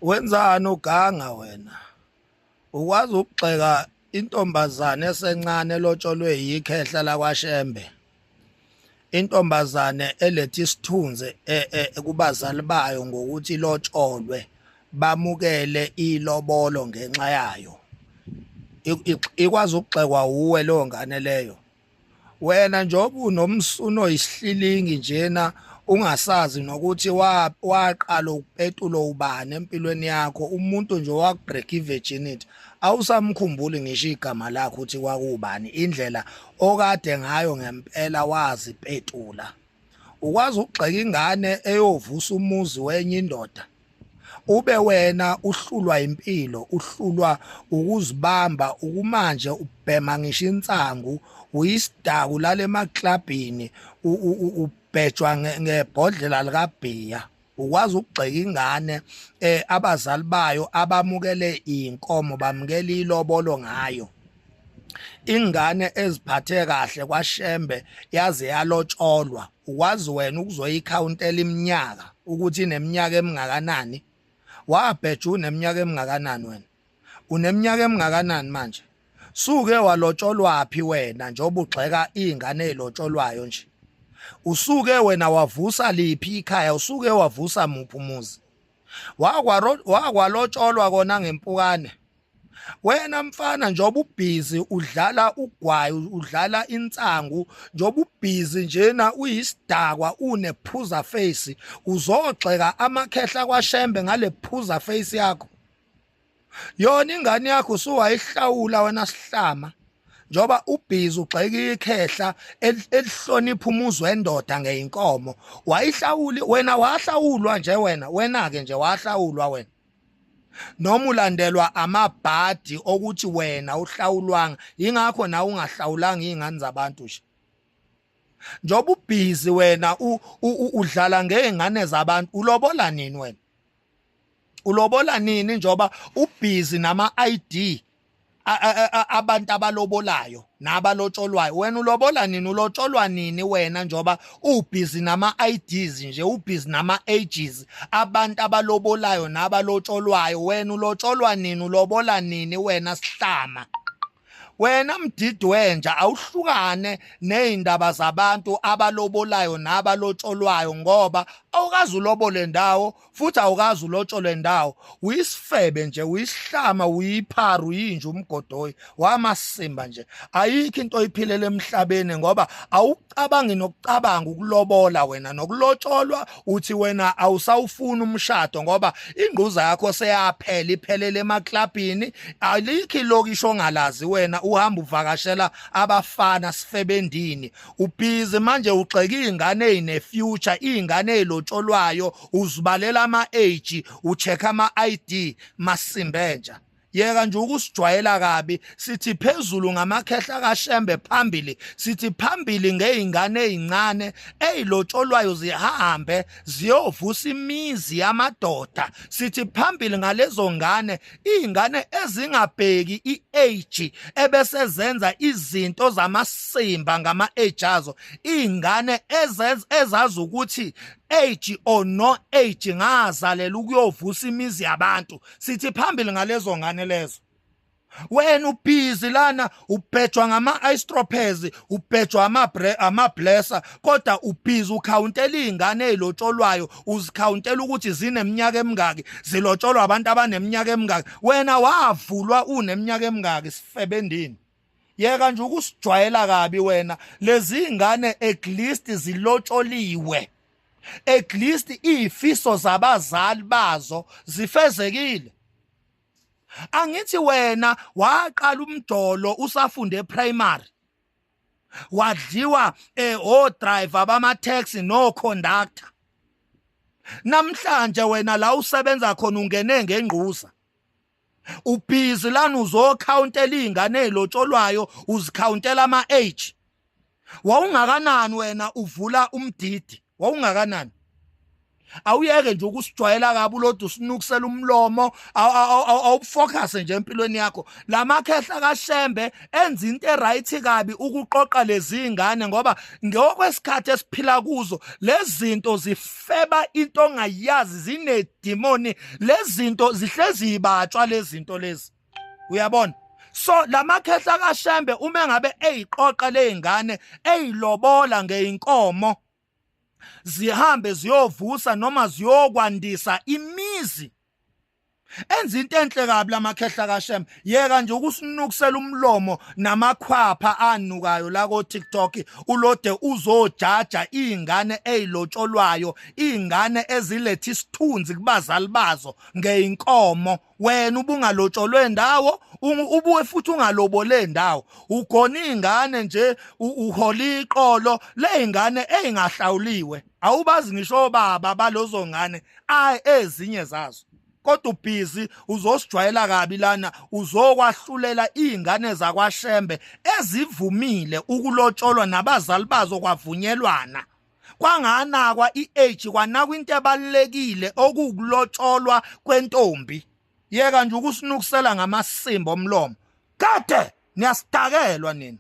Wenzani uganga wena? Ukwazi ukugxeka intombazane esencane elotsholwe yikhehla lakwaShembe. Intombazane elethe isithunzi kubazali bayo ngokuthi lotsholwe bamukele ilobolo ngenxa yayo. Ikwazi ukugxekwa uwe leyo ngane leyo. Wena njengoba unomsuno isihlilingi njena ungasazi nokuthi waqala ukupetulo ubani empilweni yakho, umuntu nje wakubreak ivirginity awusamkhumbuli ngisho igama lakho ukuthi kwakubani, indlela okade ngayo ngempela wazipetula. Ukwazi ukugxeka ingane eyovusa umuzi wenye indoda, ube wena uhlulwa impilo, uhlulwa ukuzibamba, ukumanje ubhema ngisho insangu, uyisidaku lale emaklabhini, ubhejwa ngebhodlela likabhiya. Ukwazi ukugxeka ingane abazali bayo abamukele inkomo bamukela ilobolo ngayo. Ingane eziphathe kahle kwaShembe yaze yalotsholwa. Ukwazi wena ukuzoyikhawuntela iminyaka ukuthi ineminyaka emingakanani? Wabheja uneminyaka emingakanani wena? Uneminyaka emingakanani manje? Suke walotsholwaphi wena njengoba ugxeka ingane ezilotsholwayo nje? Usuke wena wavusa liphi ikhaya? Usuke wavusa muphi umuzi? Wakwalotsholwa kona ngempukane. Wena mfana njengoba ubhizi udlala ugwayi, udlala insangu, njengoba ubhizi njena uyisidakwa unephuza face, uzogxeka amakhehla kwaShembe ngale phuza face yakho. Yona ingane yakho usuwayihlawula wena sihlama. Njoba ubhizi ugxeka ikhehla elihlonipha umuzi wendoda ngeinkomo, wayihlawuli wena, wahlawulwa nje wena ke nje wahlawulwa wena. Noma ulandelwa amabhadi okuthi wena uhlawulwanga, ingakho na ungahlawulanga izingane zabantu nje. Njoba ubhizi wena udlala ngezingane zabantu, ulobola nini wena? Ulobola nini njoba ubhizi nama-ID abantu abalobolayo nabalotsholwayo? Wena ulobola nini? Ulotsholwa nini wena njoba ubhizi nama-IDs nje, ubhizi nama-ages abantu abalobolayo nabalotsholwayo? Wena ulotsholwa nini? Ulobola nini wena sihlama? Wena mdidi wenja awuhlukane nezindaba zabantu abalobolayo nabalotsholwayo, ngoba awukazi ulobole ndawo futhi awukazi ulotsholwe ndawo. Uyisifebe nje, uyisihlama, uyipharu, uyinje umgodoyi wamasimba nje. Ayikho into oyiphilela emhlabeni ngoba awucabangi nokucabanga ukulobola wena nokulotsholwa. Uthi wena awusawufuni umshado ngoba ingquza yakho seyaphela, iphelele emaklabhini. Alikho ilokisho ongalazi wena, uhamba uvakashela abafana sifebendini. Ubhizi manje ugxeka izingane ezinefuture, izingane ezilotsholwayo, uzibalela ama-age, ucheck-a ama-ID masimbenja. Yeka nje ukusijwayela kabi. Sithi phezulu ngamakhehla kaShembe, phambili sithi phambili ngezingane ezincane ezilotsholwayo zihambe ziyovusa imizi yamadoda. Sithi phambili ngalezo ngane, izingane ezingabheki i-age ebese zenza izinto zamasimba ngama-age azo, izingane ezazi ukuthi age or no age ngazalela ukuyovusa imizi yabantu. Sithi phambili ngalezo ngane lezo. Wena ubhizi lana ubhejwa ngama-aistropezi, ubhejwa ama-blesser, kodwa ubhizi ukhawuntela izingane ezilotsholwayo, uzikhawuntela ukuthi zineminyaka emingaki, zilotsholwa abantu abaneminyaka emingaki. Wena wavulwa uneminyaka emingaki sifebendini? Yeka nje ukusijwayela kabi wena. Lezi ngane at least zilotsholiwe, at least izifiso zabazali bazo zifezekile. Angithi wena waqala umdolo usafunde eprimary, wadliwa o-driver bama-taxi no-conductor. Namhlanje wena la usebenza khona ungene ngengquza. Ubhizi lana uzokhawuntela izingane ezilotsholwayo, uzikhawuntela ama-age. Wawungakanani wena uvula umdidi? Wawungakanani? awuyeke nje ukusijwayela kabi ulodwa usinukisela umlomo awufocus nje empilweni yakho. Lamakhehla kaShembe enza into eright kabi ukuqoqa lezi ingane ngoba ngokwesikhathi esiphila kuzo lezi zinto zifeba into ongayazi zinedimoni lezi zinto zihlezi ibatshwa lezi zinto lezi uyabona. So lamakhehla kaShembe uma ngabe eyiqoqa lezingane eyilobola ngeinkomo zihambe ziyovusa noma ziyokwandisa imizi enza into enhle kabi lamakhehla kaShembe. Yeka nje ukusinukisela umlomo namakhwapha anukayo la ko TikTok ulode uzojaja izingane ezilotsholwayo izingane eziletha isithunzi kubazali bazo ngeinkomo. Wena ubungalotsholwe ndawo ubuye futhi ungalobole ndawo ugona izingane nje uhola iqolo lezingane ezingahlawuliwe awubazi ngisho baba balozo ngane ezinye zazo kodwa ubhizi uzosijwayela kabi lana uzokwahlulela izingane zakwaShembe ezivumile ukulotsholwa nabazali bazo kwavunyelwana kwanganakwa iage kwanakwa into ebalekile okulotsholwa kwentombi. Yeka nje ukusinukisela ngamasimba omlomo kade niyasidakelwa nina.